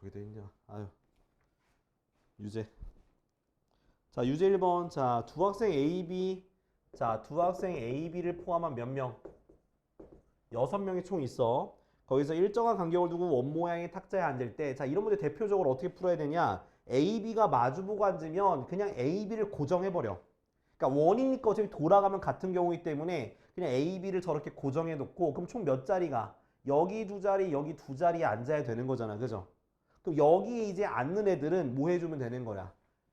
여기 돼 있냐. 아유. 유제. 자, 유제 1번. 자, 두 학생 A, B. 자, 두 학생 A, B를 포함한 몇 명? 6명이 총 있어. 거기서 일정한 간격을 두고 원 모양의 탁자에 앉을 때, 자, 이런 문제 대표적으로 어떻게 풀어야 되냐? A, B가 마주보고 앉으면 그냥 A, B를 고정해버려. 그러니까 원이니까 어차피 돌아가면 같은 경우이기 때문에 그냥 A, B를 저렇게 고정해 놓고, 그럼 총 몇 자리가? 여기 두 자리, 여기 두 자리에 앉아야 되는 거잖아. 그죠? 그럼 여기에 이제 앉는 애들은 뭐 해주면 되는 거야?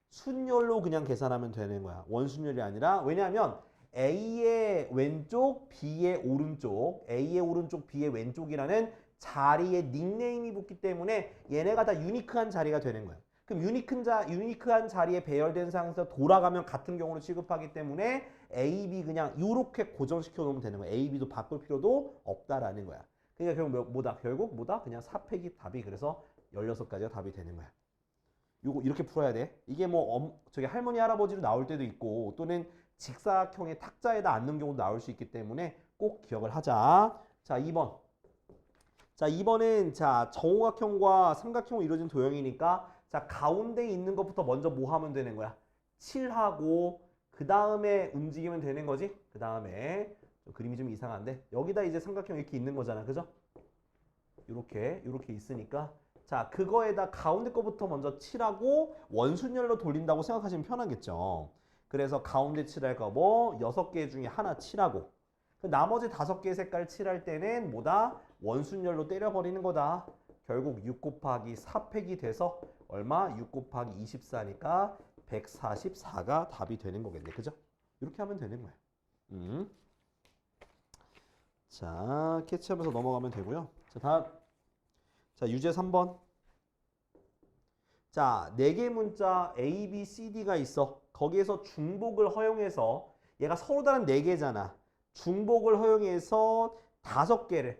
순열로 그냥 계산하면 되는 거야. 원순열이 아니라. 왜냐하면 A의 왼쪽, B의 오른쪽, A의 오른쪽, B의 왼쪽이라는 자리에 닉네임이 붙기 때문에 얘네가 다 유니크한 자리가 되는 거야. 그럼 유니크한 자리에 배열된 상황에서 돌아가면 같은 경우로 취급하기 때문에 A, B 그냥 이렇게 고정시켜 놓으면 되는 거야. A, B도 바꿀 필요도 없다라는 거야. 그러니까 결국 뭐다? 그냥 4팩이 답이, 그래서 16가지가 답이 되는 거야. 요거 이렇게 풀어야 돼. 이게 뭐 저기 할머니 할아버지로 나올 때도 있고 또는 직사각형의 탁자에다 앉는 경우도 나올 수 있기 때문에 꼭 기억을 하자. 자, 2번. 자, 2번은 자, 정오각형과 삼각형으로 이루어진 도형이니까 자, 가운데 있는 것부터 먼저 뭐 하면 되는 거야? 칠하고 그 다음에 움직이면 되는 거지? 그 다음에 그림이 좀 이상한데 여기다 이제 삼각형 이렇게 있는 거잖아. 그죠? 이렇게 있으니까 자, 그거에다 가운데 거부터 먼저 칠하고 원순열로 돌린다고 생각하시면 편하겠죠. 그래서 가운데 칠할 거 뭐 6개 중에 하나 칠하고 그 나머지 5개의 색깔 칠할 때는 뭐다? 원순열로 때려버리는 거다. 결국 6 곱하기 4팩이 돼서 얼마? 6 곱하기 24니까 144가 답이 되는 거겠네. 그죠? 이렇게 하면 되는 거야. 자, 캐치하면서 넘어가면 되고요. 자, 다음. 자, 유제 3번. 자, 4개 문자 A, B, C, D가 있어. 거기에서 중복을 허용해서 얘가 서로 다른 4개잖아. 중복을 허용해서 5개를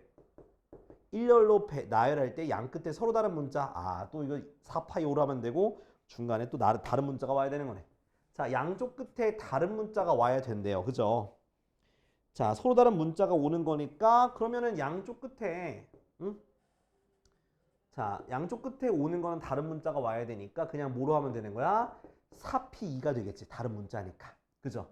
일렬로 나열할 때 양 끝에 서로 다른 문자, 또 이거 4파이 5로 하면 되고 중간에 또 다른 문자가 와야 되는 거네. 자, 양쪽 끝에 다른 문자가 와야 된대요. 그죠? 자, 서로 다른 문자가 오는 거니까 그러면은 양쪽 끝에 자, 양쪽 끝에 오는 거는 다른 문자가 와야 되니까 그냥 뭐로 하면 되는 거야? 4P2가 되겠지. 다른 문자니까. 그죠?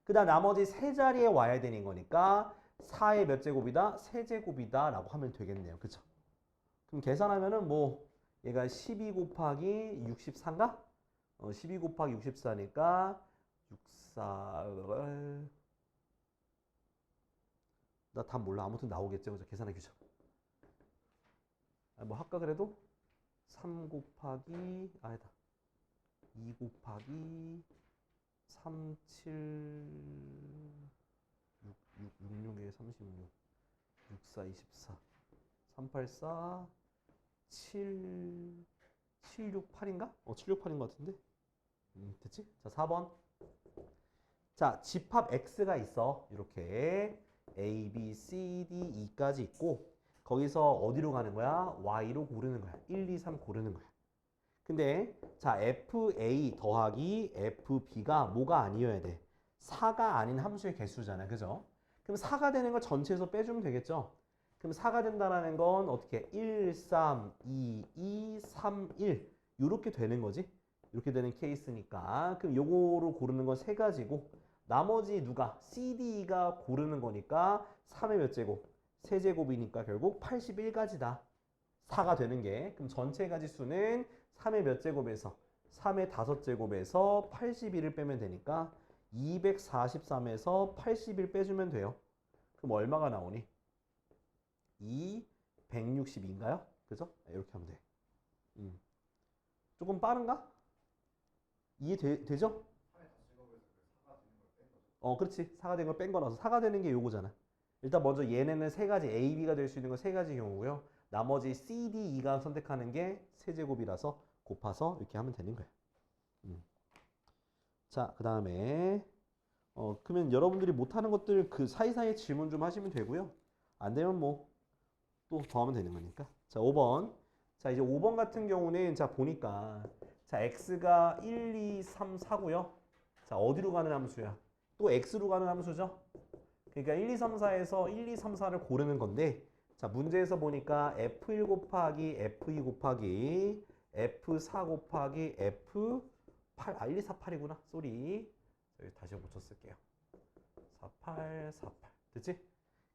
그 다음 나머지 세 자리에 와야 되는 거니까 4의 몇 제곱이다? 세제곱이다 라고 하면 되겠네요. 그죠? 그럼 계산하면은 뭐 얘가 12 곱하기 64인가? 12 곱하기 64니까 64... 나 답 몰라. 아무튼 나오겠죠. 그죠? 계산하기 죠. 뭐 할까 그래도? 3 곱하기 아니다. 2 곱하기 3, 7, 66에 36, 64, 24, 384, 7, 768인가? 768인 것 같은데? 됐지? 자, 4번. 자, 집합 X가 있어. 이렇게 A, B, C, D, E까지 있고 거기서 어디로 가는 거야? Y로 고르는 거야. 1, 2, 3 고르는 거야. 근데 자, FA 더하기 FB가 뭐가 아니어야 돼? 4가 아닌 함수의 개수잖아. 그죠? 그럼 4가 되는 걸 전체에서 빼주면 되겠죠? 그럼 4가 된다는 건 어떻게? 1, 3, 2, 2, 3, 1 이렇게 되는 거지? 이렇게 되는 케이스니까 그럼 요거로 고르는 건 3가지고 나머지 누가? CD가 고르는 거니까 3의 몇 제곱? 세제곱이니까 결국 81가지다. 4가 되는 게. 그럼 전체 가지수는 3의 몇 제곱에서 3의 5제곱에서 81을 빼면 되니까 243에서 81 빼주면 돼요. 그럼 얼마가 나오니? 162인가요? 그죠? 이렇게 하면 돼. 조금 빠른가? 이해되죠? 그렇지. 4가 된 걸 뺀 거라서 4가 되는 게 요거잖아. 일단 먼저 얘네는 3가지 A, B가 될 수 있는 건 3가지 경우고요. 나머지 C, D, E가 선택하는 게 세제곱이라서 곱해서 이렇게 하면 되는 거야. 자, 그 다음에 그러면 여러분들이 못하는 것들 그 사이사이에 질문 좀 하시면 되고요. 안 되면 뭐 또 더 하면 되는 거니까. 자, 5번. 자, 이제 5번 같은 경우는 자, 보니까 자, X가 1, 2, 3, 4고요. 자, 어디로 가는 함수야? 또 X로 가는 함수죠? 그러니까 1, 2, 3, 4에서 1, 2, 3, 4를 고르는 건데 자, 문제에서 보니까 F1 곱하기 F2 곱하기 F4 곱하기 F8, 1248이구나. 쏘리. 여기 다시 고쳐 쓸게요. 48, 48. 됐지?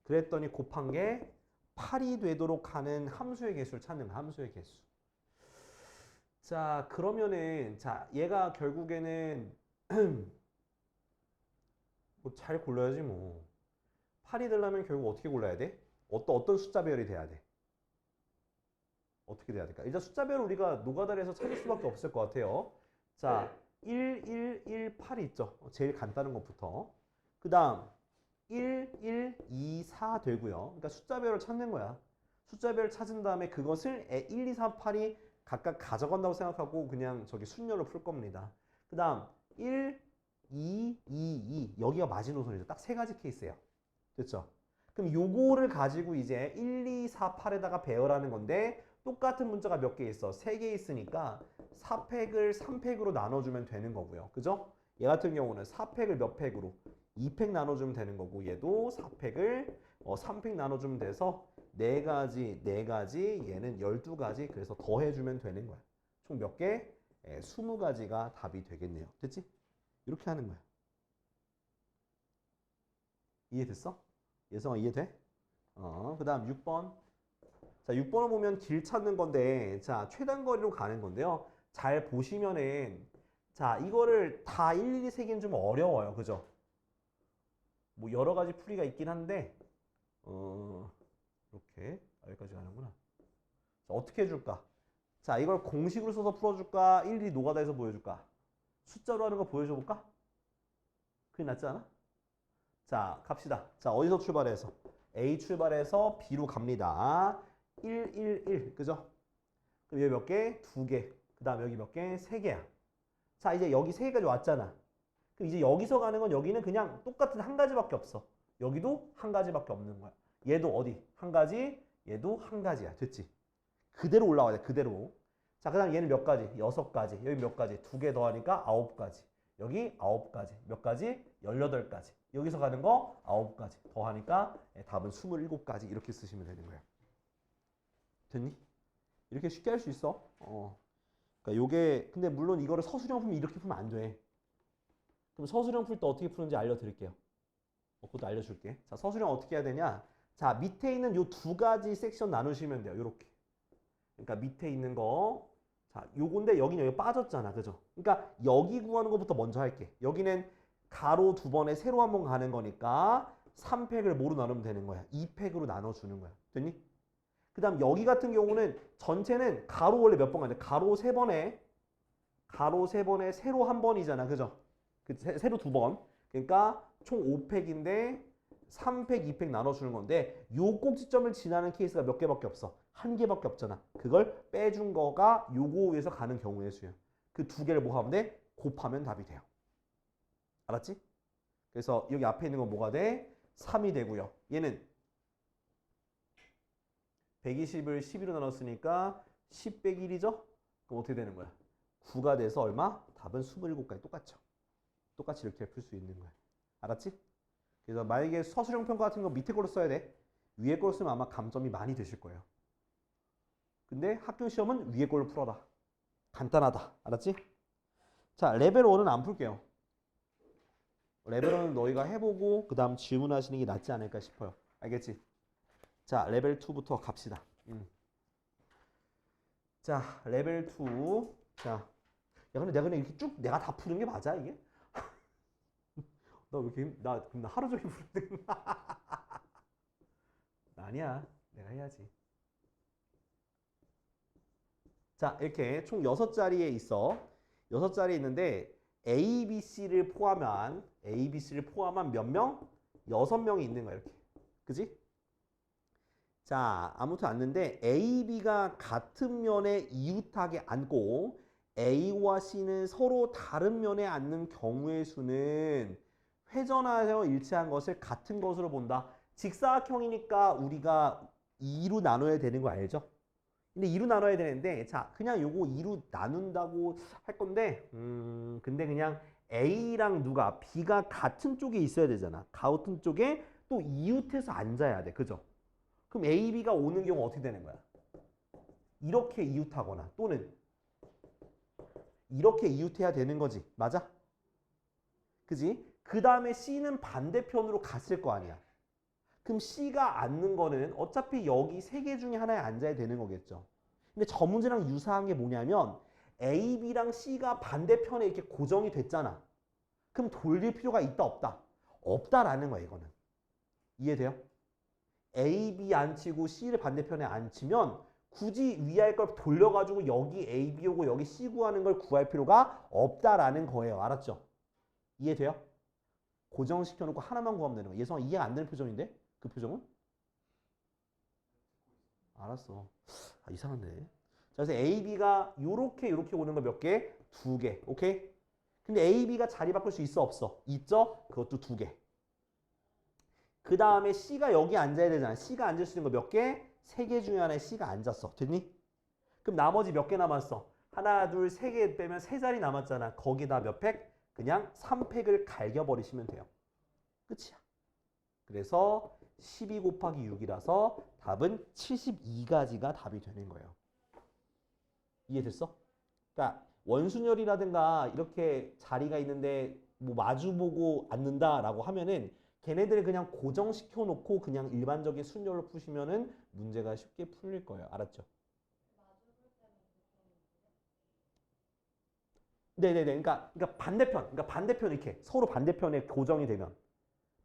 그랬더니 곱한 게 8이 되도록 하는 함수의 개수를 찾는 거야. 함수의 개수. 자, 그러면은, 자, 얘가 결국에는, 뭐 잘 골라야지 뭐. 8이 되려면 결국 어떻게 골라야 돼? 어떤 숫자 배열이 돼야 돼? 어떻게 돼야 될까? 일단 숫자 배열 우리가 노가다를 해서 찾을 수밖에 없을 것 같아요. 자, 1, 1, 1, 8이 있죠. 제일 간단한 것부터. 그 다음, 1, 1, 2, 4 되고요. 그러니까 숫자 배열을 찾는 거야. 숫자 배열을 찾은 다음에 그것을 1, 2, 3, 8이 각각 가져간다고 생각하고 그냥 저기 순열로 풀 겁니다. 그 다음, 1, 2, 2, 2. 여기가 마지노선이죠. 딱 세 가지 케이스예요. 됐죠? 그럼 요거를 가지고 이제 1, 2, 4, 8에다가 배열하는 건데 똑같은 문자가 몇 개 있어? 3개 있으니까 4팩을 3팩으로 나눠주면 되는 거고요. 그죠? 얘 같은 경우는 4팩을 몇 팩으로? 2팩 나눠주면 되는 거고 얘도 4팩을 3팩 나눠주면 돼서 4가지, 4가지, 얘는 12가지 그래서 더해주면 되는 거야. 총 몇 개? 20가지가 답이 되겠네요. 됐지? 이렇게 하는 거야. 이해됐어? 예성아 이해돼? 그 다음 6번. 자, 6번을 보면 길 찾는 건데, 자, 최단거리로 가는 건데요. 잘 보시면은, 자, 이거를 다 일일이 세기는 좀 어려워요. 그죠? 뭐, 여러 가지 풀이가 있긴 한데, 이렇게, 여기까지 가는구나. 자, 어떻게 해줄까? 자, 이걸 공식으로 써서 풀어줄까? 일일이 노가다해서 보여줄까? 숫자로 하는 거 보여줘볼까? 그게 낫지 않아? 자, 갑시다. 자, 어디서 출발해서? A 출발해서 B로 갑니다. 1, 1, 1. 그죠? 그럼 여기 몇 개? 2개. 그 다음 여기 몇 개? 3개야. 자, 이제 여기 3개까지 왔잖아. 그럼 이제 여기서 가는 건 여기는 그냥 똑같은 한 가지밖에 없어. 여기도 한 가지밖에 없는 거야. 얘도 어디? 한 가지, 얘도 한 가지야. 됐지? 그대로 올라와야 돼. 그대로. 자, 그 다음 얘는 몇 가지? 6가지. 여기 몇 가지? 2개 더하니까 9가지. 여기 9가지. 몇 가지? 18가지. 여기서 가는 거 9가지. 더하니까 답은 27가지. 이렇게 쓰시면 되는 거예요. 됐니? 이렇게 쉽게 할 수 있어. 그러니까 요게 근데 물론 이거를 서술형 풀면 이렇게 풀면 안 돼. 그럼 서술형 풀 때 어떻게 푸는지 알려드릴게요. 그것도 알려줄게. 자, 서술형 어떻게 해야 되냐? 자, 밑에 있는 요 2가지 섹션 나누시면 돼요. 요렇게. 그러니까 밑에 있는 거. 자, 요건데 여기는 여기 빠졌잖아. 그죠? 그러니까 여기 구하는 것부터 먼저 할게. 여기는 가로 2번에 세로 한 번 가는 거니까 3팩을 뭐로 나누면 되는 거야? 2팩으로 나눠주는 거야. 됐니? 그 다음 여기 같은 경우는 전체는 가로 원래 몇 번 가는데 가로 3번에 세로 한 번이잖아. 그죠? 세로 2번. 그러니까 총 5팩인데 3팩, 2팩 나눠주는 건데 요 꼭지점을 지나는 케이스가 몇 개밖에 없어. 한 개밖에 없잖아. 그걸 빼준 거가 요거 위에서 가는 경우의 수야. 그 2개를 뭐 하면 돼? 곱하면 답이 돼요. 알았지? 그래서 여기 앞에 있는 건 뭐가 돼? 3이 되고요. 얘는 120을 12로 나눴으니까 10 빼기 1이죠? 그럼 어떻게 되는 거야? 9가 돼서 얼마? 답은 27가지. 똑같죠? 똑같이 이렇게 풀 수 있는 거야. 알았지? 그래서 만약에 서술형 평가 같은 거 밑에 걸로 써야 돼. 위에 걸로 쓰면 아마 감점이 많이 되실 거예요. 근데 학교 시험은 위에 걸로 풀어라. 간단하다. 알았지? 자, 레벨 1은 안 풀게요. 레벨 1은 너희가 해보고 그 다음 질문하시는 게 낫지 않을까 싶어요. 알겠지? 자, 레벨 2부터 갑시다. 자, 레벨 2. 자, 야, 근데 내가 그냥 이렇게 쭉 내가 다 푸는 게 맞아, 이게? 나 왜 이렇게, 그럼 나 하루 종일 푸는 아니야. 내가 해야지. 자, 이렇게 총 6자리에 있어. 6자리에 있는데, A, B, C를 포함한 몇 명? 6명이 있는 거야, 이렇게. 그지? 자, 아무튼 앉는데 A, B가 같은 면에 이웃하게 앉고 A와 C는 서로 다른 면에 앉는 경우의 수는 회전하여 일치한 것을 같은 것으로 본다. 직사각형이니까 우리가 2로 나눠야 되는 거 알죠? 근데 2로 나눠야 되는데 자, 그냥 요거 2로 나눈다고 할 건데 근데 그냥 A랑 누가 B가 같은 쪽에 있어야 되잖아. 같은 쪽에 또 이웃해서 앉아야 돼. 그죠? 그럼 A, B가 오는 경우 어떻게 되는 거야? 이렇게 이웃하거나 또는 이렇게 이웃해야 되는 거지. 맞아? 그지? 그 다음에 C는 반대편으로 갔을 거 아니야. 그럼 C가 앉는 거는 어차피 여기 세 개 중에 하나에 앉아야 되는 거겠죠. 근데 저 문제랑 유사한 게 뭐냐면 A, B랑 C가 반대편에 이렇게 고정이 됐잖아. 그럼 돌릴 필요가 있다 없다? 없다라는 거야 이거는. 이해돼요? A, B 앉히고 C를 반대편에 앉히면 굳이 위에 걸 돌려가지고 여기 A, B 오고 여기 C 구하는 걸 구할 필요가 없다라는 거예요. 알았죠? 이해돼요? 고정시켜놓고 하나만 구하면 되는 거야. 예성아 이해가 안 되는 표정인데? 그 표정은? 알았어. 아, 이상한데. 자, 그래서 A, B가 요렇게 오는 거 몇 개? 두 개. 오케이? 근데 A, B가 자리 바꿀 수 있어 없어? 있죠? 그것도 두 개. 그 다음에 C가 여기 앉아야 되잖아. C가 앉을 수 있는 거 몇 개? 세 개 중에 하나에 C가 앉았어. 됐니? 그럼 나머지 몇 개 남았어? 하나, 둘, 세 개 빼면 세 자리 남았잖아. 거기다 몇 팩? 그냥 3팩을 갈겨버리시면 돼요. 끝이야. 그래서 12 곱하기 6이라서 답은 72가지가 답이 되는 거예요. 이해됐어? 그러니까 원순열이라든가 이렇게 자리가 있는데 뭐 마주보고 앉는다라고 하면은 걔네들을 그냥 고정시켜 놓고 그냥 일반적인 순열로 푸시면은 문제가 쉽게 풀릴 거예요. 알았죠? 네네네. 그러니까 반대편 이렇게 서로 반대편에 고정이 되면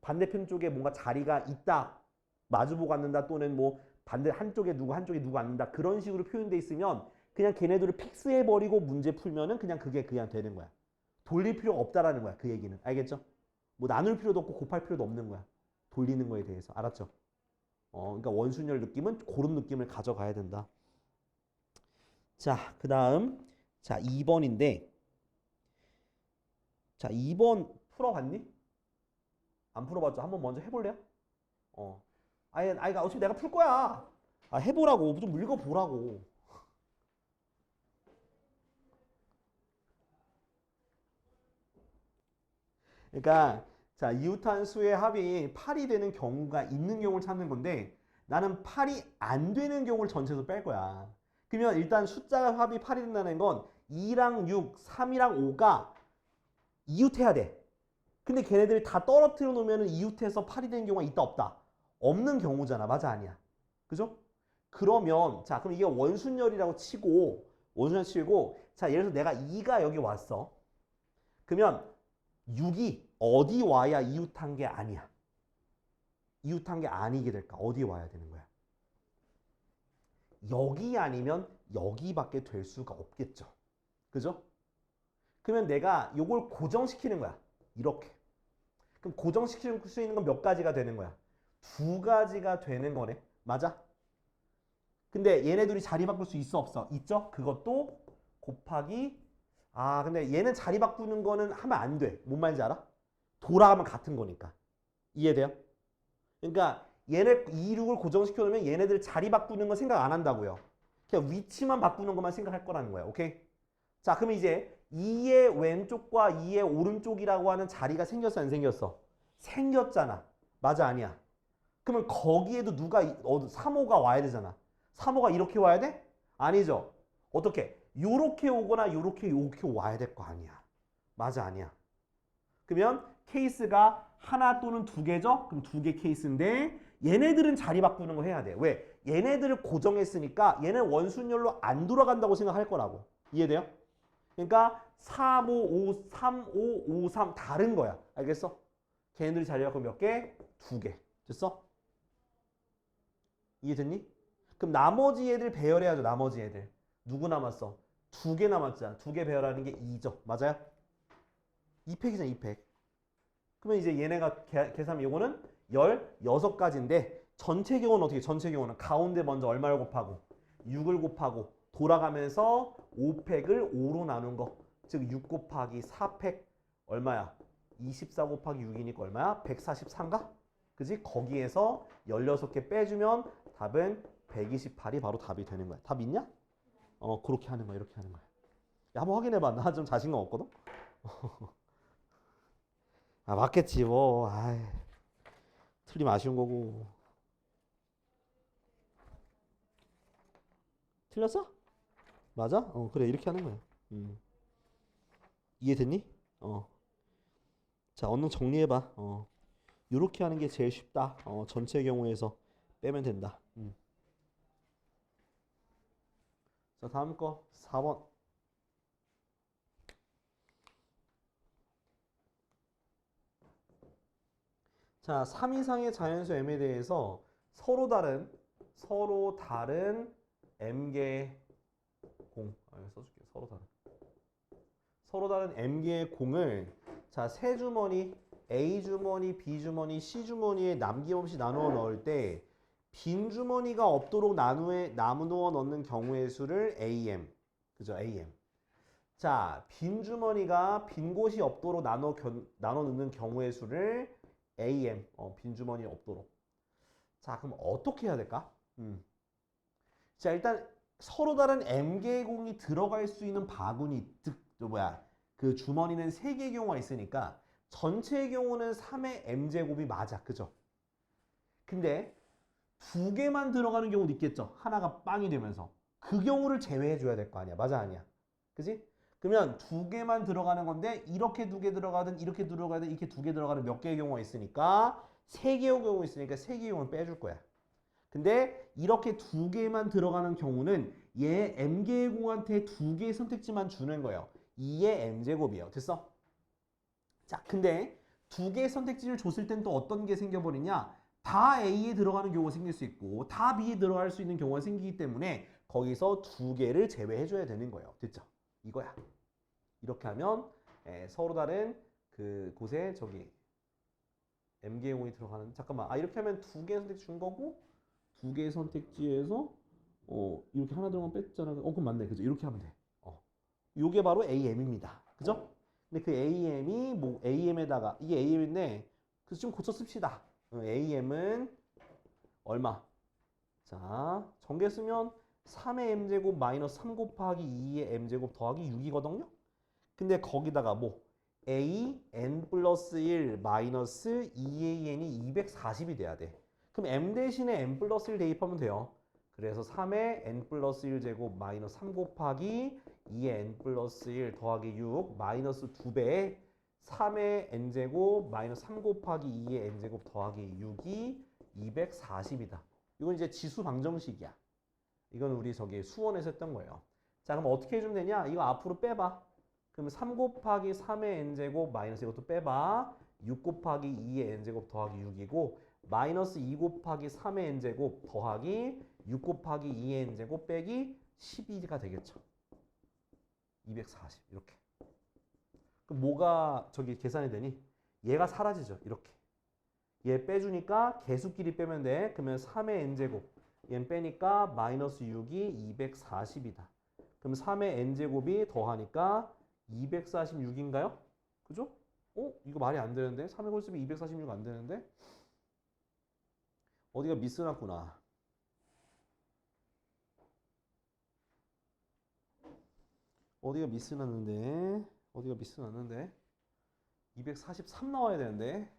반대편 쪽에 뭔가 자리가 있다, 마주보고 앉는다 또는 뭐 반대 한쪽에 누구 앉는다 그런 식으로 표현돼 있으면 그냥 걔네들을 픽스해 버리고 문제 풀면은 그냥 그게 그냥 되는 거야. 돌릴 필요가 없다라는 거야. 그 얘기는. 알겠죠? 뭐 나눌 필요도 없고 곱할 필요도 없는 거야. 돌리는 거에 대해서. 알았죠? 그러니까 원순열 느낌은 그런 느낌을 가져가야 된다. 자, 그다음 자, 2번인데 자, 2번 풀어봤니? 안 풀어봤죠? 한번 먼저 해볼래요? 아이가 어차피 내가 풀 거야. 아, 해보라고. 좀 읽어보라고. 그러니까 자, 이웃한수의 합이 8이 되는 경우가 있는 경우를 찾는 건데 나는 8이 안 되는 경우를 전체에서 뺄 거야. 그러면 일단 숫자 합이 8이 된다는 건 2랑 6, 3이랑 5가 이웃해야 돼. 근데 걔네들이 다 떨어뜨려 놓으면 이웃해서 8이 되는 경우가 있다 없다? 없는 경우잖아. 맞아 아니야? 그죠? 그러면 자 그럼 이게 원순열이라고 치고 원순열 치고 자 예를 들어서 내가 2가 여기 왔어. 그러면 6이 어디 와야 이웃한 게 아니야? 이웃한 게 아니게 될까? 어디 와야 되는 거야? 여기 아니면 여기밖에 될 수가 없겠죠. 그죠? 그러면 내가 요걸 고정시키는 거야. 이렇게. 그럼 고정시킬 수 있는 건 몇 가지가 되는 거야? 두 가지가 되는 거네. 맞아? 근데 얘네들이 자리 바꿀 수 있어 없어? 있죠? 그것도 곱하기 근데 얘는 자리 바꾸는 거는 하면 안 돼. 뭔 말인지 알아? 돌아가면 같은 거니까. 이해돼요? 그러니까 얘네 2, 6을 고정시켜 놓으면 얘네들 자리 바꾸는 거 생각 안 한다고요. 그냥 위치만 바꾸는 것만 생각할 거라는 거야. 오케이? 자, 그럼 이제 2의 왼쪽과 2의 오른쪽이라고 하는 자리가 생겼어 안 생겼어? 생겼잖아. 맞아 아니야? 그러면 거기에도 누가 3호가 와야 되잖아. 3호가 이렇게 와야 돼? 아니죠. 어떻게? 요렇게 오거나 요렇게 와야 될 거 아니야. 맞아 아니야? 그러면 케이스가 하나 또는 두 개죠? 그럼 두 개 케이스인데 얘네들은 자리 바꾸는 거 해야 돼. 왜? 얘네들을 고정했으니까 얘는 원순열로 안 돌아간다고 생각할 거라고. 이해돼요? 그러니까 3, 5, 5, 3, 5, 5, 3 다른 거야. 알겠어? 걔네들이 자리 바꾸면 몇 개? 두 개. 됐어? 이해됐니? 그럼 나머지 애들 배열해야죠. 나머지 애들. 누구 남았어? 두 개 남았잖아. 두 개 배열하는 게 2죠. 맞아요? 2팩이잖아. 2팩. 그러면 이제 얘네가 계산하면 이거는 16가지인데 전체 경우는 어떻게? 전체 경우는 가운데 먼저 얼마를 곱하고 6을 곱하고 돌아가면서 5팩을 5로 나눈 거. 즉 6 곱하기 4팩 얼마야? 24 곱하기 6이니까 얼마야? 143가? 그지? 거기에서 16개 빼주면 답은 128이 바로 답이 되는 거야. 답 있냐? 그렇게 하는 거야. 이렇게 하는 거야. 야, 한번 확인해봐. 나 좀 자신감 없거든? 맞겠지 뭐. 틀리면 아쉬운 거고. 틀렸어? 맞아? 그래 이렇게 하는 거야. 이해됐니? 자 얼른 정리해봐. 요렇게 하는 게 제일 쉽다. 전체 경우에서 빼면 된다. 자 다음 거 4번. 자 3 이상의 자연수 m에 대해서 서로 다른 m개의 공. 써줄게. 서로 다른 m개의 공을 자 세 주머니 A 주머니, B 주머니, C 주머니에 남김없이 나누어 넣을 때 빈 주머니가 없도록 나누어 넣는 경우의 수를 AM. 그죠? AM. 자, 빈 주머니가 빈 곳이 없도록 나눠 넣는 경우의 수를 AM. 빈 주머니 없도록. 자, 그럼 어떻게 해야 될까? 자, 일단 서로 다른 m개의 공이 들어갈 수 있는 바구니, 그 주머니는 3개의 경우가 있으니까 전체의 경우는 3의 m제곱이 맞아. 그죠? 근데 2개만 들어가는 경우도 있겠죠. 하나가 빵이 되면서. 그 경우를 제외해 줘야 될 거 아니야. 맞아 아니야? 그지? 그러면 2개만 들어가는 건데 이렇게 2개 들어가든 이렇게 들어가든 이렇게 2개 들어가는 몇 개의 경우가 있으니까 3개의 경우 있으니까 3개의 경우는 빼줄 거야. 근데 이렇게 2개만 들어가는 경우는 얘 m개의 공한테 2개의 선택지만 주는 거예요. 2의 m제곱이에요. 됐어? 자, 근데 2개의 선택지를 줬을 땐 또 어떤 게 생겨버리냐? 다 A에 들어가는 경우가 생길 수 있고 다 B에 들어갈 수 있는 경우가 생기기 때문에 거기서 2개를 제외해줘야 되는 거예요. 됐죠? 이거야. 이렇게 하면 서로 다른 그 곳에 저기 m개의 공이 들어가는 잠깐만 이렇게 하면 2개의 선택지 준 거고 2개의 선택지에서 이렇게 하나 들어가면 뺐잖아. 그럼 맞네. 그죠? 이렇게 하면 돼. 요게 바로 AM입니다. 그죠? 근데 그 AM이 뭐 AM에다가 이게 AM인데 그래서 좀 고쳐 씁시다. AM은 얼마? 자, 전개 쓰면 3의 m제곱 마이너스 3 곱하기 2의 m제곱 더하기 6이거든요. 근데 거기다가 뭐 a n 플러스 1 마이너스 2an이 240이 돼야 돼. 그럼 m 대신에 n 플러스 1 대입하면 돼요. 그래서 3의 n 플러스 1제곱 마이너스 3 곱하기 2의 n 플러스 1 더하기 6 마이너스 2배에 3의 n제곱 마이너스 3 곱하기 2의 n제곱 더하기 6이 240이다. 이건 이제 지수 방정식이야. 이건 우리 저기 수원에서 했던 거예요. 자, 그럼 어떻게 해주면 되냐? 이거 앞으로 빼봐. 그럼 3 곱하기 3의 n제곱 마이너스 이것도 빼봐. 6 곱하기 2의 n제곱 더하기 6이고 마이너스 2 곱하기 3의 n제곱 더하기 6 곱하기 2의 n제곱 빼기 12가 되겠죠. 240 이렇게. 그럼 뭐가 저기 계산이 되니? 얘가 사라지죠. 이렇게. 얘 빼주니까 개수끼리 빼면 돼. 그러면 3의 n제곱. 얘는 빼니까 마이너스 6이 240이다. 그럼 3의 n제곱이 더하니까 246인가요? 그죠? 이거 말이 안 되는데? 3의 홀수비 246 안 되는데? 어디가 미스 났구나. 어디가 미스 났는데? 243 나와야 되는데?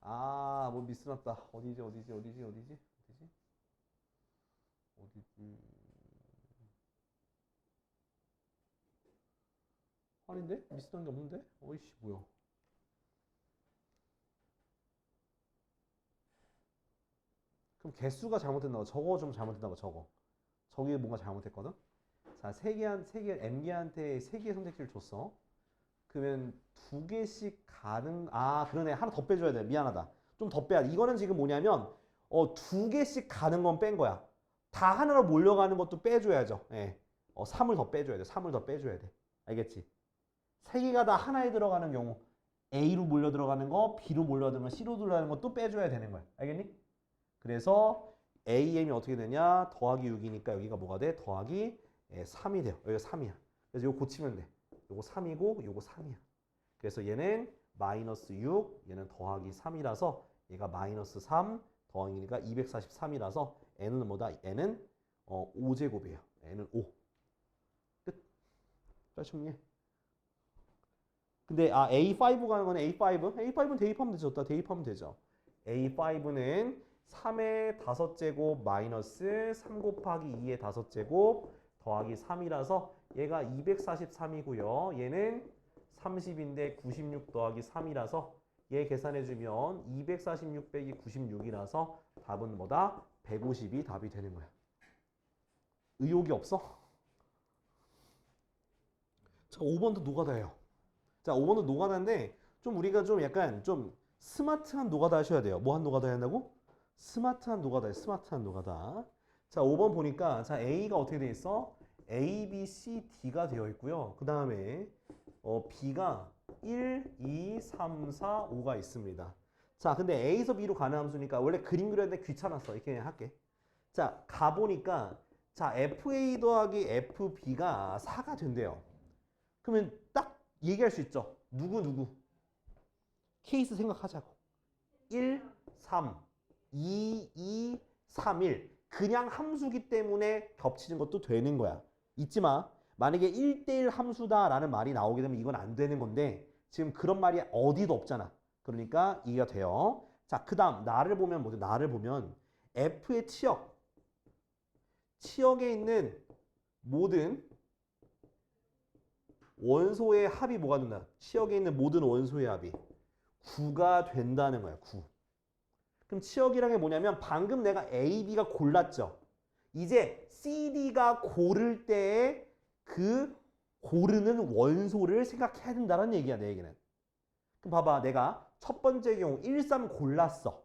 뭐 미스 났다. 어디지? 아닌데? 미스 난 게 없는데? 어이씨, 뭐야. 그럼 개수가 잘못됐나 봐. 저거 좀 잘못됐나 봐, 저거. 저기 뭔가 잘못했거든? 자, m개한테 3개의 선택지를 줬어. 그러면 2개씩 그러네. 하나 더 빼줘야 돼. 미안하다. 좀 더 빼야 돼. 이거는 지금 뭐냐면, 2개씩 가는 건 뺀 거야. 다 하나로 몰려가는 것도 빼줘야죠. 예. 3을 더 빼줘야 돼. 3을 더 빼줘야 돼. 알겠지? 3개가 다 하나에 들어가는 경우, A로 몰려 들어가는 거, B로 몰려 들어가는 거, C로 들어가는 거 또 빼줘야 되는 거야. 알겠니? 그래서 AM이 어떻게 되냐? 더하기 6이니까 여기가 뭐가 돼? 더하기 3이 돼요. 여기가 3이야. 그래서 이거 고치면 돼. 요거 3이고 요거 3이야. 그래서 얘는 마이너스 6, 얘는 더하기 3이라서 얘가 마이너스 3 더하기니까 243이라서 n은 뭐다? n은 5제곱이에요. n은 5. 끝. 빨리 정리해. 근데 A5 가는 거는 A5? A5는 대입하면 되죠. 대입하면 되죠. A5는 3의 5제곱 마이너스 3 곱하기 2의 5제곱 더하기 3이라서 얘가 243이고요. 얘는 30인데 96 더하기 3이라서 얘 계산해주면 246 빼기 96이라서 답은 뭐다? 150이 답이 되는 거야. 의욕이 없어? 자, 5번도 노가다예요. 자, 5번도 노가다인데 좀 우리가 좀 약간 좀 스마트한 노가다 하셔야 돼요. 뭐 한 노가다 해야 한다고? 스마트한 노가다예요. 스마트한 노가다. 자, 5번 보니까 자, A가 어떻게 돼 있어? A, B, C, D가 되어 있고요. 그 다음에 B가 1, 2, 3, 4, 5가 있습니다. 자, 근데 A에서 B로 가는 함수니까 원래 그림 그려야 되는데 귀찮았어. 이렇게 그냥 할게. 자, 가보니까 자, FA 더하기 FB가 4가 된대요. 그러면 딱 얘기할 수 있죠. 누구? 케이스 생각하자고. 1, 3, 2, 3, 1. 그냥 함수기 때문에 겹치는 것도 되는 거야. 잊지 마. 만약에 1대1 함수다라는 말이 나오게 되면 이건 안 되는 건데 지금 그런 말이 어디도 없잖아. 그러니까 이해가 돼요. 자, 그 다음 나를 보면 뭐죠? 나를 보면 F의 치역에 있는 모든 원소의 합이 뭐가 된다? 치역에 있는 모든 원소의 합이 9가 된다는 거야. 9. 그럼 치역이란 게 뭐냐면 방금 내가 A, B가 골랐죠. 이제 C, D가 고를 때에 그 고르는 원소를 생각해야 된다는 얘기야. 내 얘기는. 그럼 봐봐. 내가 첫 번째 경우 1, 3 골랐어.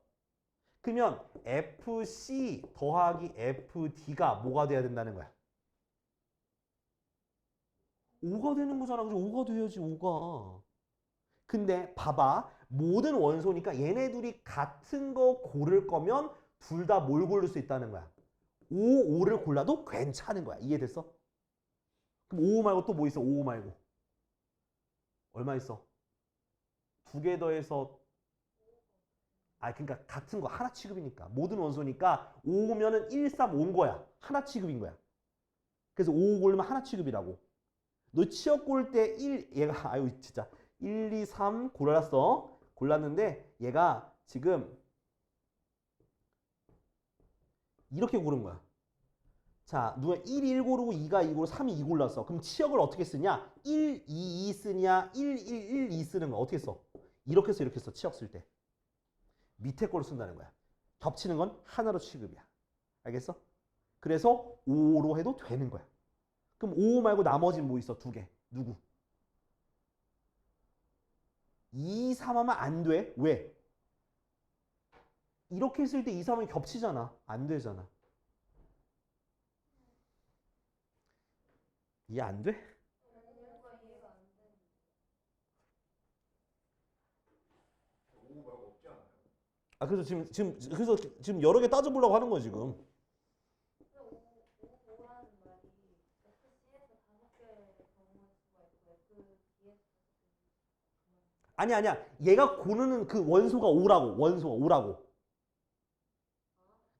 그러면 FC 더하기 FD가 뭐가 돼야 된다는 거야? 5가 되는 거잖아. 그죠? 5가 돼야지. 5가. 근데 봐봐. 모든 원소니까 얘네 둘이 같은 거 고를 거면 둘 다 뭘 고를 수 있다는 거야. 5, 5를 골라도 괜찮은 거야. 이해됐어? 그럼 5 말고 또 뭐 있어? 5 말고. 얼마 있어? 두 개 더해서 그러니까 같은 거 하나 취급이니까. 모든 원소니까 5면은 1, 3, 5인 거야. 하나 취급인 거야. 그래서 5 고르면 하나 취급이라고. 너 치역 고를 때 얘가 아유 진짜 1, 2, 3 골랐어. 골랐는데 얘가 지금 이렇게 고른 거야. 자, 누가 1, 1 고르고 2가 2 고르고 3이 2 골랐어. 그럼 치역을 어떻게 쓰냐? 1, 2, 2 쓰냐? 1, 1, 1, 2 쓰는 거야. 어떻게 써? 이렇게 써, 이렇게 써. 치역 쓸 때. 밑에 거를 쓴다는 거야. 겹치는 건 하나로 취급이야. 알겠어? 그래서 5로 해도 되는 거야. 그럼 5 말고 나머지는 뭐 있어? 두 개. 누구? 2, 3 하면 안 돼. 왜? 이렇게 했을 때 2, 3은 겹치잖아. 안 되잖아. 이해 안 돼? 그래서 지금 여러 개 따져보려고 하는 거야, 지금. 아니야. 얘가 고르는 그 원소가 5라고. 원소가 5라고.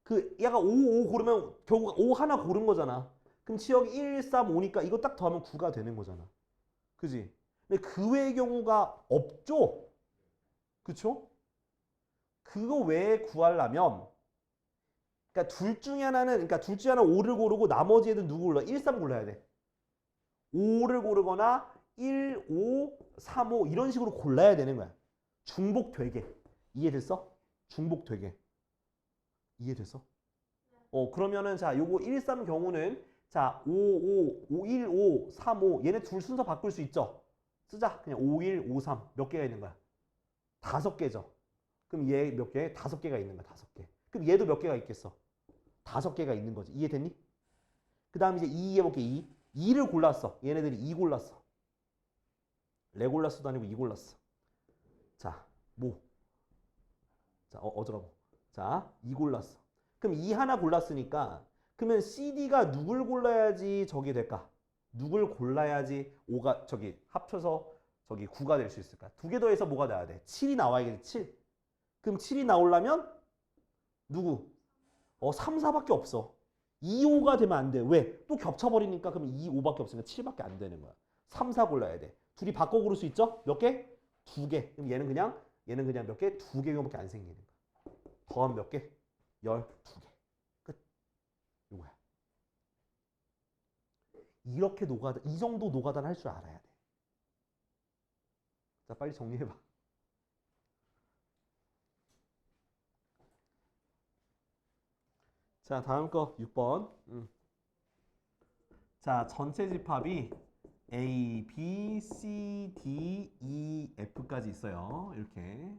그 얘가 5 고르면 결국 5 하나 고른 거잖아. 그럼 치역이 1, 3, 5니까 이거 딱 더하면 9가 되는 거잖아. 그지? 근데 그 외의 경우가 없죠? 그쵸? 그거 외에 구하려면 그러니까 둘 중에 하나는 5를 고르고 나머지 애들 누구 골라? 1, 3 골라야 돼. 5를 고르거나 1, 5, 3, 5 이런 식으로 골라야 되는 거야. 중복되게. 이해됐어? 중복되게. 이해됐어? 그러면은 자, 요거 1, 3 경우는 자, 5, 1, 5, 3, 5 얘네 둘 순서 바꿀 수 있죠? 쓰자. 그냥 5, 1, 5, 3 몇 개가 있는 거야? 5개죠. 그럼 얘 몇 개? 5개가 있는 거야. 5개. 그럼 얘도 몇 개가 있겠어? 5개가 있는 거지. 이해됐니? 그 다음 이제 2 해볼게. 2를 골랐어. 얘네들이 2 골랐어. 레골라스도 아니고 2 골랐어. 자, 뭐? 자, 어쩌라고? 자, 2 골랐어. 그럼 2 하나 골랐으니까 그러면 CD가 누굴 골라야지 저기 될까? 누굴 골라야지 5가 저기 합쳐서 저기 9가 될 수 있을까? 두 개 더해서 뭐가 나와야 돼? 7이 나와야겠지. 7. 그럼 7이 나오려면 누구? 3, 4밖에 없어. 2, 5가 되면 안 돼. 왜? 또 겹쳐버리니까 그럼 2, 5밖에 없으니까 7밖에 안 되는 거야. 3, 4 골라야 돼. 둘이 바꿔 고를 수 있죠? 몇 개? 2개. 그럼 얘는 그냥 몇 개? 2개 경우밖에 안 생기는 거야. 더하면 몇 개? 12개. 끝. 이거야. 이렇게 노가다, 이 정도 노가다는 할 줄 알아야 돼. 자, 빨리 정리해봐. 자, 다음 거 6번. 자, 전체 집합이 A, B, C, D, E, F까지 있어요. 이렇게.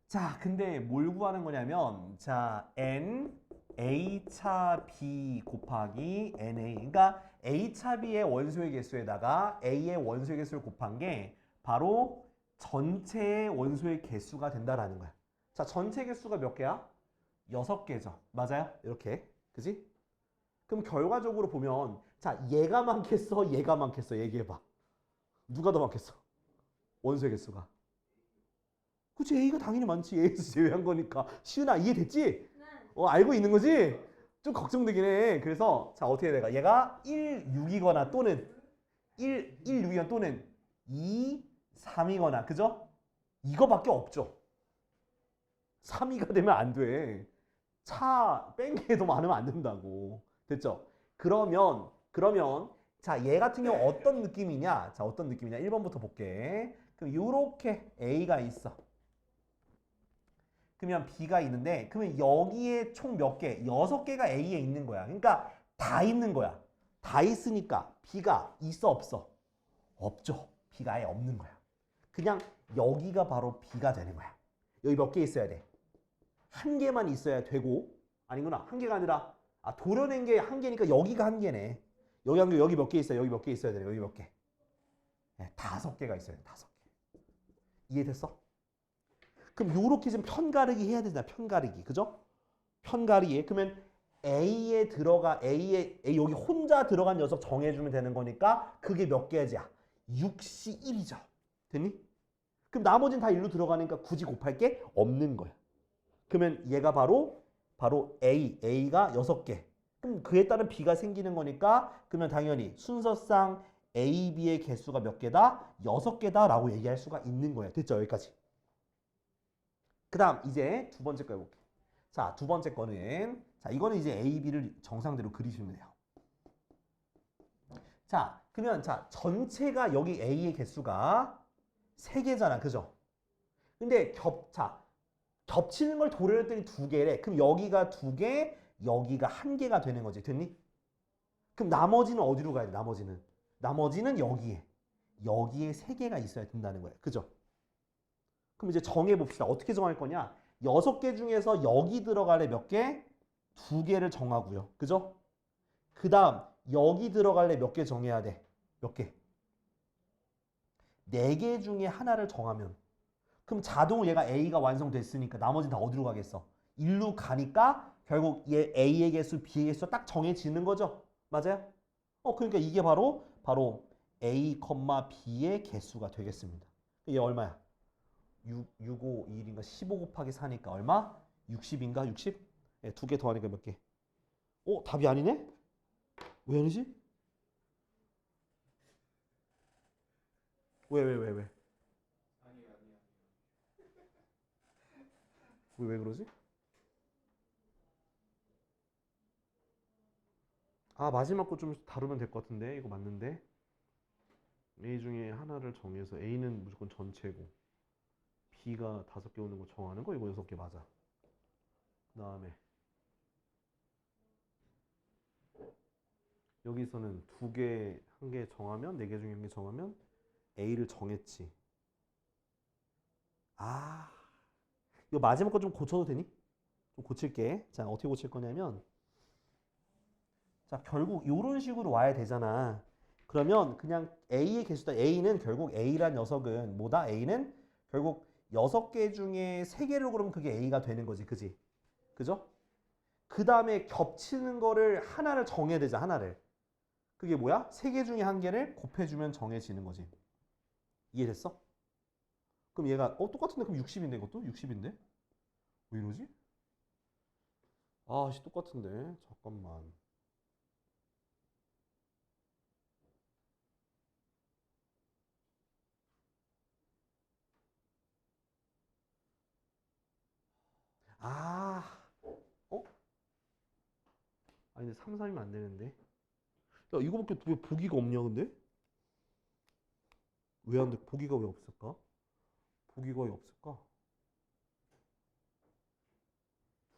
자, 근데 뭘 구하는 거냐면, 자, N, A차 B 곱하기 NA. 그러니까 A차 B의 원소의 개수에다가 A의 원소의 개수를 곱한 게 바로 전체의 원소의 개수가 된다라는 거야. 자, 전체 개수가 몇 개야? 6개죠. 맞아요? 이렇게. 그지? 그럼 결과적으로 보면, 자, 얘가 많겠어? 얘가 많겠어? 얘기해봐. 누가 더 많겠어? 원소의 개수가. 그치, A가 당연히 많지. A에서 제외한 거니까. 시은아, 이해됐지? 네. 알고 있는 거지? 좀 걱정되긴 해. 그래서, 자, 어떻게 돼가? 얘가 1, 6이거나 또는 1, 6이거나 또는 2, 3이거나, 그죠? 이거밖에 없죠. 3위가 되면 안 돼. 차 뺀 게 더 많으면 안 된다고. 됐죠? 그러면, 자, 얘 같은 경우 어떤 느낌이냐? 자, 어떤 느낌이냐? 1번부터 볼게. 그럼 요렇게 A가 있어. 그러면 B가 있는데, 그러면 여기에 총 몇 개? 6개가 A에 있는 거야. 그러니까 다 있는 거야. 다 있으니까 B가 있어, 없어? 없죠. B가 아예 없는 거야. 그냥 여기가 바로 B가 되는 거야. 여기 몇 개 있어야 돼? 한 개만 있어야 되고, 아니구나. 한 개가 아니라, 아, 도려낸 게 한 개니까 여기가 한 개네. 여기 한 개, 여기 몇 개 있어요? 여기 몇 개 있어야 돼? 여기 몇 개? 네, 5개가 있어요. 5개. 이해됐어? 그럼 요렇게 좀 편가르기 해야 되잖아. 편가르기. 그죠? 편가르기. 그러면 A에 들어가, A 여기 혼자 들어간 녀석 정해주면 되는 거니까 그게 몇 개지야? 6시 1이죠. 됐니? 그럼 나머지는 다 일로 들어가니까 굳이 곱할 게 없는 거야. 그러면 얘가 바로 A가 6개. 그럼 그에 따른 B가 생기는 거니까 그러면 당연히 순서상 A, B의 개수가 몇 개다? 6개다라고 얘기할 수가 있는 거야. 됐죠? 여기까지. 그 다음 이제 두 번째 거 해볼게. 자, 두 번째 거는 자, 이거는 이제 A, B를 정상대로 그리시면 돼요. 자, 그러면 자, 전체가 여기 A의 개수가 3개잖아. 그죠? 근데 겹치는 걸 도려냈더니 2개래. 그럼 여기가 2개, 여기가 1개가 되는 거지. 됐니? 그럼 나머지는 어디로 가야 돼? 나머지는 여기에. 여기에 3개가 있어야 된다는 거야. 그죠? 그럼 이제 정해봅시다. 어떻게 정할 거냐? 6개 중에서 여기 들어갈래 몇 개? 2개를 정하고요. 그죠? 그 다음 여기 들어갈래 몇 개 정해야 돼? 몇 개? 4개 중에 하나를 정하면 그럼 자동으로 얘가 A가 완성됐으니까 나머지는 다 어디로 가겠어? 일로 가니까 결국 얘 A의 개수, B의 개수 딱 정해지는 거죠. 맞아요? 그러니까 이게 바로 A, B의 개수가 되겠습니다. 이게 얼마야? 6, 5, 1인가 15 곱하기 4니까 얼마? 60인가? 60? 네, 2개 더하니까 몇 개? 답이 아니네? 왜 아니지? 왜? 왜 그러지? 아, 마지막 거 좀 다루면 될 것 같은데. 이거 맞는데. A 중에 하나를 정해서 A는 무조건 전체고 B가 5개 오는 거 정하는 거 이거 6개 맞아. 그 다음에 여기서는 2개, 1개 정하면 4개 중에 1개 정하면 A를 정했지. 아, 이거 마지막 거 좀 고쳐도 되니? 좀 고칠게. 자, 어떻게 고칠 거냐면 자, 결국 이런 식으로 와야 되잖아. 그러면 그냥 A의 개수다. A는 결국 A란 녀석은 뭐다? A는 결국 6개 중에 3개를 그러면 그게 A가 되는 거지. 그지? 그죠? 그 다음에 겹치는 거를 하나를 정해야 되자. 하나를. 그게 뭐야? 3개 중에 1개를 곱해주면 정해지는 거지. 이해됐어? 그럼 얘가 똑같은데 그럼 60인데 이것도? 60인데? 왜 이러지? 씨 똑같은데. 잠깐만. 아, 아니 근데 3, 3이면 안 되는데. 야 이거밖에 왜 보기가 없냐 근데? 왜 안 돼? 보기가 왜 없을까? 보기가 왜 없을까?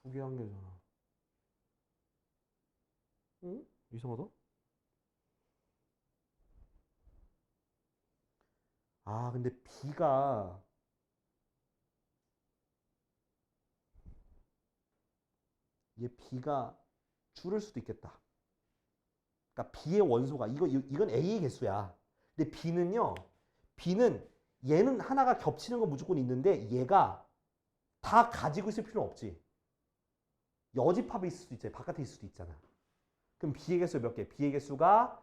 두 개 한 개잖아. 응? 이상하다. 아 근데 B가 얘 B가 줄을 수도 있겠다. 그러니까 B의 원소가 이건 A의 개수야. 근데 B는 얘는 하나가 겹치는 건 무조건 있는데 얘가 다 가지고 있을 필요는 없지. 여집합이 있을 수도 있잖아. 바깥에 있을 수도 있잖아. 그럼 B의 개수 몇 개? B의 개수가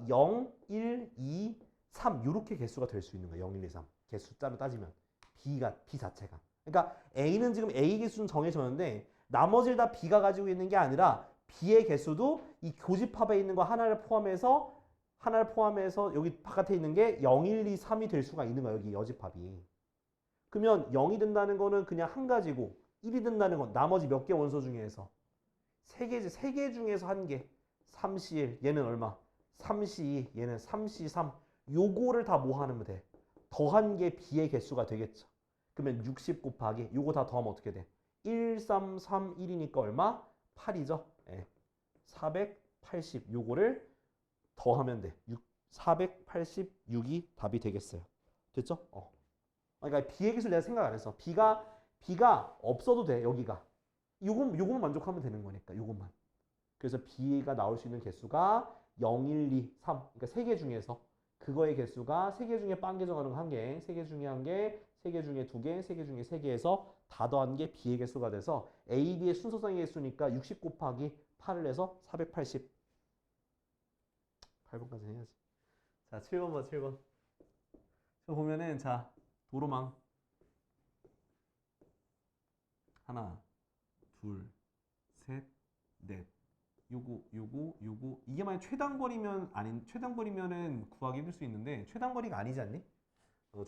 0, 1, 2, 3 이렇게 개수가 될 수 있는 거야. 0, 1, 2, 3. 개수 숫자로 따지면 B 자체가. 그러니까 A는 지금 A 개수는 정해졌는데 나머지를 다 B가 가지고 있는 게 아니라 B의 개수도 이 교집합에 있는 거 하나를 포함해서 여기 바깥에 있는 게 0, 1, 2, 3이 될 수가 있는 거야. 여기 여집합이. 그러면 0이 된다는 거는 그냥 한 가지고 1이 된다는 건 나머지 몇 개 원소 중에서 세 개 중에서 한 개. 3C1 얘는 얼마? 3C2 얘는 3C3 요거를 다 뭐 하면 돼? 더한 게 B의 개수가 되겠죠. 그러면 60 곱하기 요거 다 더하면 어떻게 돼? 1, 3, 3, 1이니까 얼마? 8이죠. 예. 480 요거를 더하면 돼. 486이 답이 되겠어요. 됐죠? 그러니까 B의 개수를 내가 생각 안 했어. B가 없어도 돼. 여기가. 요것만 만족하면 되는 거니까. 요것만. 그래서 B가 나올 수 있는 개수가 0, 1, 2, 3. 그러니까 세 개 중에서 그거의 개수가 세 개 중에 빵 개정하는 거 한 개, 세 개 중에 한 개, 세 개 중에 두 개, 세 개 중에 세 개에서 다 더한 게 B의 개수가 돼서 A, B의 순서상의 개수니까 60 곱하기 8을 해서 480. 8번까지 해야지. 자, 7번 봐, 7번. 저 보면은 자, 도로망. 하나, 둘, 셋, 넷. 요거 이게 만약 최단거리면은 구하기 힘들 수 있는데 최단거리가 아니지 않니?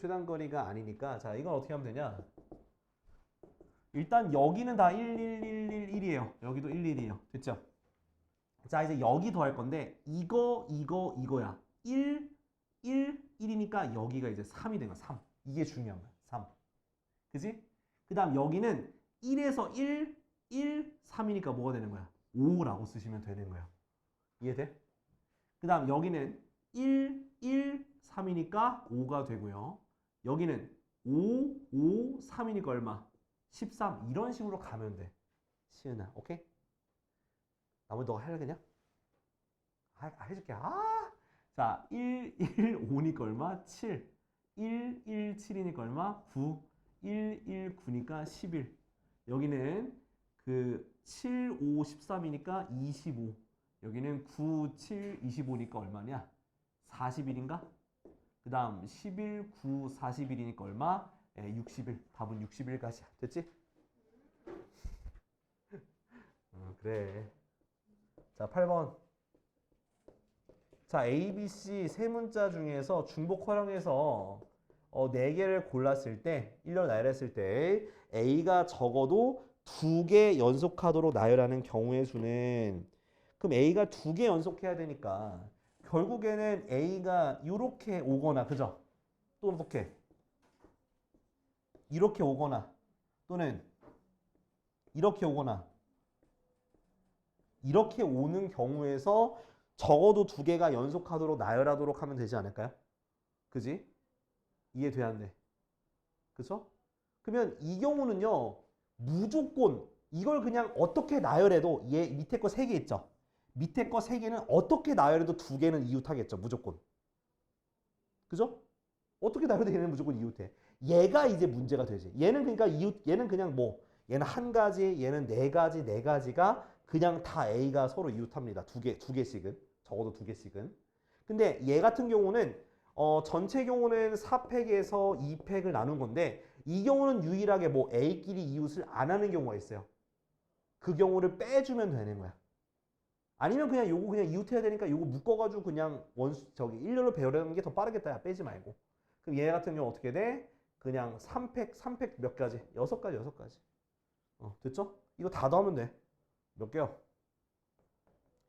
최단거리가 아니니까 자 이건 어떻게 하면 되냐? 일단 여기는 다 1, 1, 1, 1, 1이에요. 여기도 1, 1이에요. 됐죠? 자 이제 여기 더 할 건데 이거야. 1, 1, 1이니까 여기가 이제 3이 된 거야. 3. 이게 중요한 거야. 3. 그지? 그 다음 여기는 1에서 1, 1, 3이니까 뭐가 되는 거야? 5라고 쓰시면 되는 거야. 이해돼? 그 다음 여기는 1, 1, 3이니까 5가 되고요. 여기는 5, 5, 3이니까 얼마? 13. 이런 식으로 가면 돼. 시은아, 오케이? 나머지 너가 할래 그냥? 해줄게. 자, 1, 1, 5니까 얼마? 7. 1, 1, 7이니까 얼마? 9. 1, 1, 9니까 11. 여기는 그 7, 5, 13이니까 25. 여기는 9, 7, 25니까 얼마냐? 41인가? 그 다음 11, 9, 41이니까 얼마? 61. 답은 61까지야. 됐지? 그래. 자, 8번. 자, A, B, C 세 문자 중에서 중복 활용해서 4개를 골랐을 때, 1로 나열했을 때 A가 적어도 2개 연속하도록 나열하는 경우의 수는 그럼 A가 2개 연속해야 되니까 결국에는 A가 이렇게 오거나 그죠? 또 이렇게 오거나 또는 이렇게 오거나 이렇게 오는 경우에서 적어도 2개가 연속하도록 나열하도록 하면 되지 않을까요? 그지? 이해돼 안 돼? 그죠? 그러면 이 경우는요. 무조건 이걸 그냥 어떻게 나열해도 얘 밑에 거 3개 있죠. 밑에 거 3개는 어떻게 나열해도 2개는 이웃하겠죠. 무조건. 그죠? 어떻게 나열해도 얘는 무조건 이웃해. 얘가 이제 문제가 되지. 얘는 그러니까 얘는 그냥 얘는 한 가지, 얘는 4가지, 4가지가 그냥 다 A가 서로 이웃합니다. 두 개씩은. 적어도 2개씩은. 근데 얘 같은 경우는 전체 경우는 4팩에서 2팩을 나눈 건데 이 경우는 유일하게 A끼리 이웃을 안 하는 경우가 있어요. 그 경우를 빼주면 되는 거야. 아니면 그냥 요거 그냥 이웃해야 되니까 요거 묶어가지고 그냥 일렬로 배우려는 게 더 빠르겠다. 야, 빼지 말고. 그럼 얘 같은 경우 어떻게 돼? 그냥 3팩 몇 가지? 6가지. 됐죠? 이거 다 더하면 돼. 몇 개요?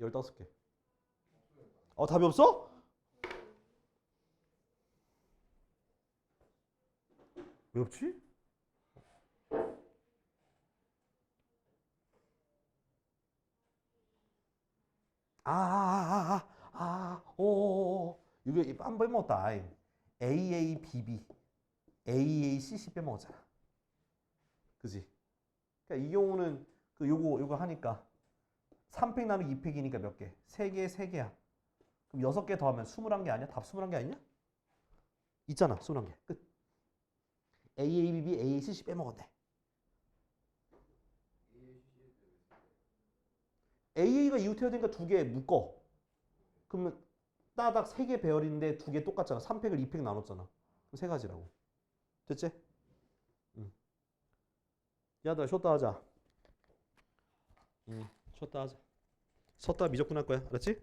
15개. 답이 없어? 왜 없지? 이게 한번 빼먹었다. AA, BB, AA, CC 빼먹었잖아. 그지? 그러니까 이 경우는 그 요거 하니까 3팩 나누기 2팩이니까 몇 개? 3개, 3개야. 그럼 6개 더하면 21개 아니야? 답 21개 아니냐? 있잖아, 21개. 끝. AA, BB, AA, CC 빼먹었네. AA가 이웃해야 되니까 2개 묶어. 그러면 따닥 3개 배열인데 2개 똑같잖아. 3팩을 2팩 나눴잖아. 그럼 3가지라고. 됐지? 응. 야들 쉬었다 하자. 쉬었다 하자. 쉬었다 미적분 할 거야. 알았지?